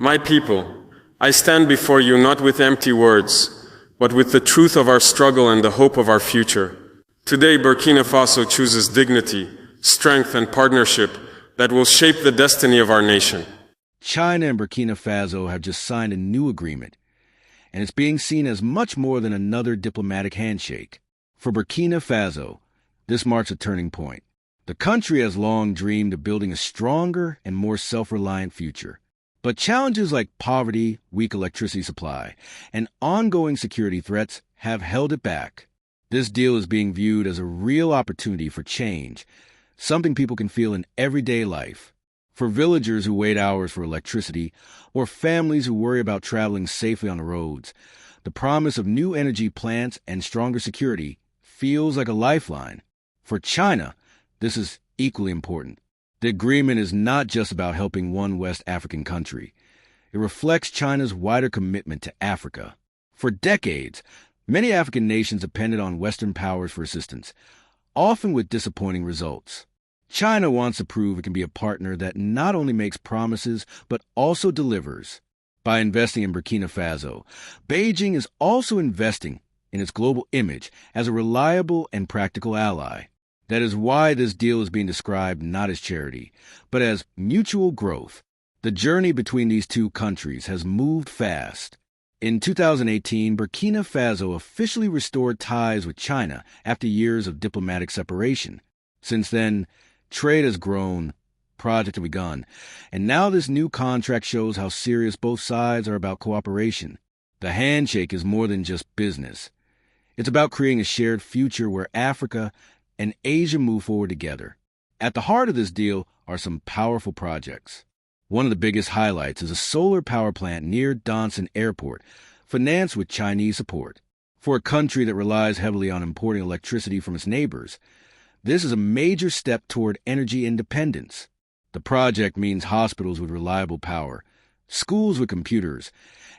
My people, I stand before you not with empty words, but with the truth of our struggle and the hope of our future. Today, Burkina Faso chooses dignity, strength, and partnership that will shape the destiny of our nation. China and Burkina Faso have just signed a new agreement, and it's being seen as much more than another diplomatic handshake. For Burkina Faso, this marks a turning point. The country has long dreamed of building a stronger and more self-reliant future. But challenges like poverty, weak electricity supply, and ongoing security threats have held it back. This deal is being viewed as a real opportunity for change, something people can feel in everyday life. For villagers who wait hours for electricity, or families who worry about traveling safely on the roads, the promise of new energy plants and stronger security feels like a lifeline. For China, this is equally important. The agreement is not just about helping one West African country. It reflects China's wider commitment to Africa. For decades, many African nations depended on Western powers for assistance, often with disappointing results. China wants to prove it can be a partner that not only makes promises, but also delivers. By investing in Burkina Faso, Beijing is also investing in its global image as a reliable and practical ally. That is why this deal is being described not as charity, but as mutual growth. The journey between these two countries has moved fast. In 2018, Burkina Faso officially restored ties with China after years of diplomatic separation. Since then, trade has grown, projects have begun, and now this new contract shows how serious both sides are about cooperation. The handshake is more than just business. It's about creating a shared future where Africa and Asia move forward together. At the heart of this deal are some powerful projects. One of the biggest highlights is a solar power plant near Donsin Airport, financed with Chinese support. For a country that relies heavily on importing electricity from its neighbors, this is a major step toward energy independence. The project means hospitals with reliable power, schools with computers,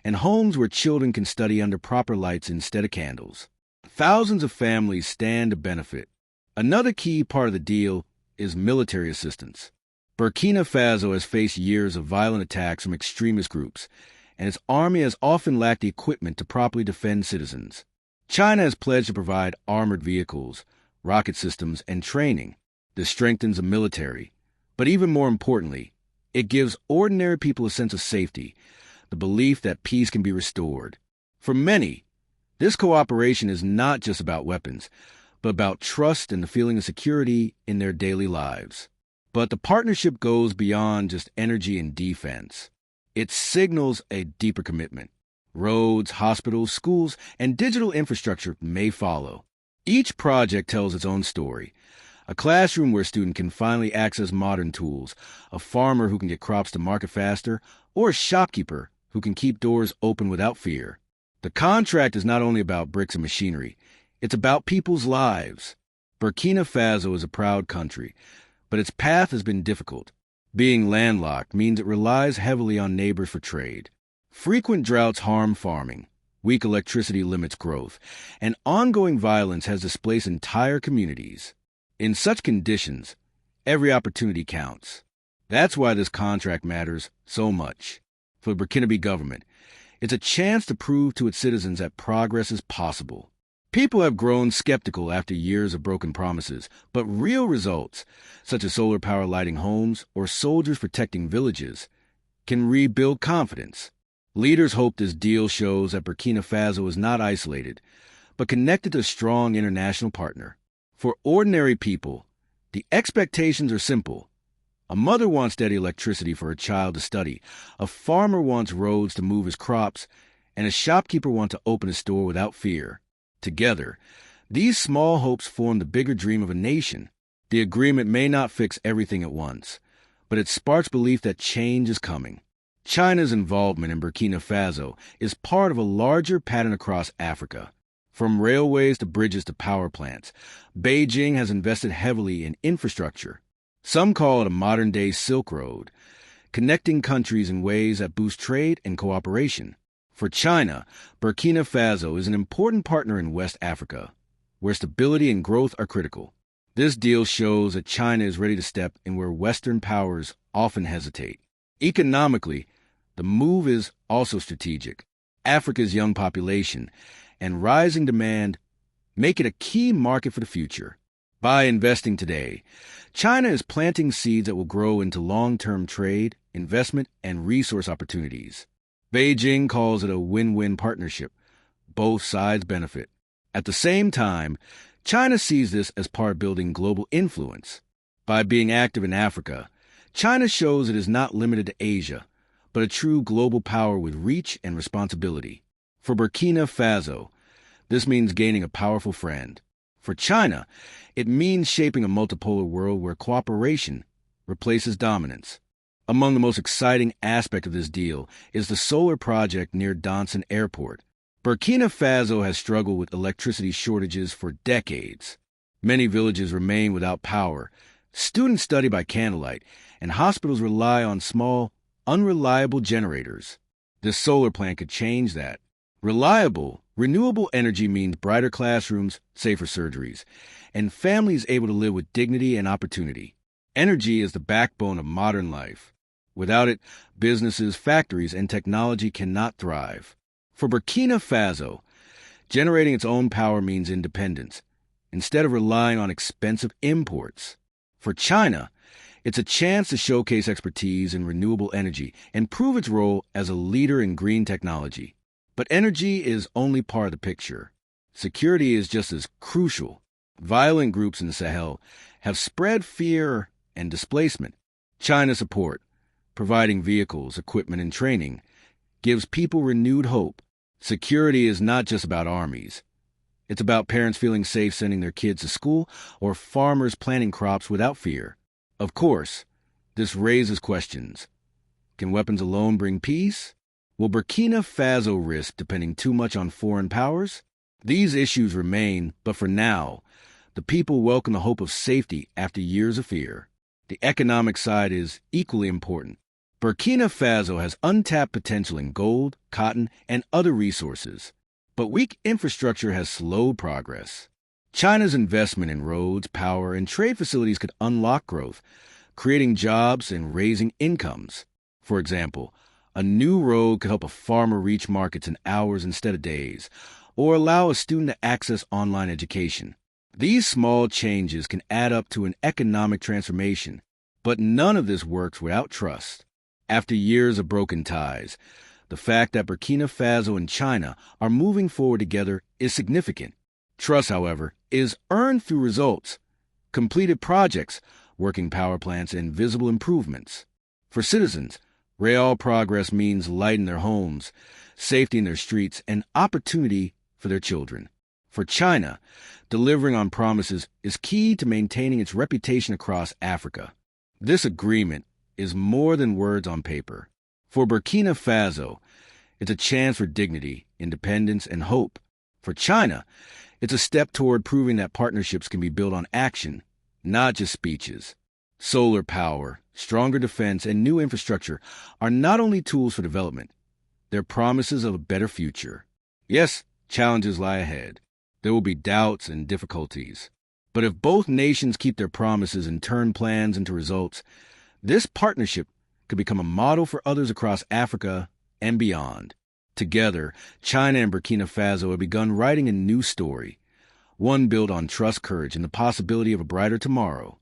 and homes where children can study under proper lights instead of candles. Thousands of families stand to benefit. Another key part of the deal is military assistance. Burkina Faso has faced years of violent attacks from extremist groups, and its army has often lacked the equipment to properly defend citizens. China has pledged to provide armored vehicles, rocket systems, and training. This strengthens the military. But even more importantly, it gives ordinary people a sense of safety, the belief that peace can be restored. For many, this cooperation is not just about weapons, but about trust and the feeling of security in their daily lives. But the partnership goes beyond just energy and defense. It signals a deeper commitment. Roads, hospitals, schools, and digital infrastructure may follow. Each project tells its own story. A classroom where a student can finally access modern tools, a farmer who can get crops to market faster, or a shopkeeper who can keep doors open without fear. The contract is not only about bricks and machinery, it's about people's lives. Burkina Faso is a proud country, but its path has been difficult. Being landlocked means it relies heavily on neighbors for trade. Frequent droughts harm farming, weak electricity limits growth, and ongoing violence has displaced entire communities. In such conditions, every opportunity counts. That's why this contract matters so much. For the Burkinabe government, it's a chance to prove to its citizens that progress is possible. People have grown skeptical after years of broken promises, but real results, such as solar power lighting homes or soldiers protecting villages, can rebuild confidence. Leaders hope this deal shows that Burkina Faso is not isolated, but connected to a strong international partner. For ordinary people, the expectations are simple. A mother wants steady electricity for her child to study, a farmer wants roads to move his crops, and a shopkeeper wants to open a store without fear. Together, these small hopes form the bigger dream of a nation. The agreement may not fix everything at once, but it sparks belief that change is coming. China's involvement in Burkina Faso is part of a larger pattern across Africa. From railways to bridges to power plants, Beijing has invested heavily in infrastructure. Some call it a modern-day Silk Road, connecting countries in ways that boost trade and cooperation. For China, Burkina Faso is an important partner in West Africa, where stability and growth are critical. This deal shows that China is ready to step in where Western powers often hesitate. Economically, The move is also strategic. Africa's young population and rising demand make it a key market for the future. By investing today, China is planting seeds that will grow into long-term trade, investment, and resource opportunities. Beijing calls it a win-win partnership. Both sides benefit. At the same time, China sees this as part of building global influence. By being active in Africa, China shows it is not limited to Asia, but a true global power with reach and responsibility. For Burkina Faso, this means gaining a powerful friend. For China, it means shaping a multipolar world where cooperation replaces dominance. Among the most exciting aspects of this deal is the solar project near Donsin Airport. Burkina Faso has struggled with electricity shortages for decades. Many villages remain without power, students study by candlelight, and hospitals rely on small, unreliable generators. This solar plant could change that. Reliable, renewable energy means brighter classrooms, safer surgeries, and families able to live with dignity and opportunity. Energy is the backbone of modern life. Without it, businesses, factories, and technology cannot thrive. For Burkina Faso, generating its own power means independence, instead of relying on expensive imports. For China, it's a chance to showcase expertise in renewable energy and prove its role as a leader in green technology. But energy is only part of the picture. Security is just as crucial. Violent groups in the Sahel have spread fear and displacement. China's support, providing vehicles, equipment, and training, gives people renewed hope. Security is not just about armies. It's about parents feeling safe sending their kids to school or farmers planting crops without fear. Of course, this raises questions. Can weapons alone bring peace? Will Burkina Faso risk depending too much on foreign powers? These issues remain, but for now, the people welcome the hope of safety after years of fear. The economic side is equally important. Burkina Faso has untapped potential in gold, cotton, and other resources, but weak infrastructure has slowed progress. China's investment in roads, power, and trade facilities could unlock growth, creating jobs and raising incomes. For example, a new road could help a farmer reach markets in hours instead of days, or allow a student to access online education. These small changes can add up to an economic transformation, but none of this works without trust. After years of broken ties, the fact that Burkina Faso and China are moving forward together is significant. Trust, however, is earned through results, completed projects, working power plants, and visible improvements. For citizens, real progress means light in their homes, safety in their streets, and opportunity for their children. For China, delivering on promises is key to maintaining its reputation across Africa. This agreement is more than words on paper. For Burkina Faso, it's a chance for dignity, independence, and hope. For China, it's a step toward proving that partnerships can be built on action, not just speeches. Solar power, stronger defense, and new infrastructure are not only tools for development, they're promises of a better future. Yes, challenges lie ahead. There will be doubts and difficulties. But if both nations keep their promises and turn plans into results, this partnership could become a model for others across Africa and beyond. Together, China and Burkina Faso have begun writing a new story, one built on trust, courage, and the possibility of a brighter tomorrow.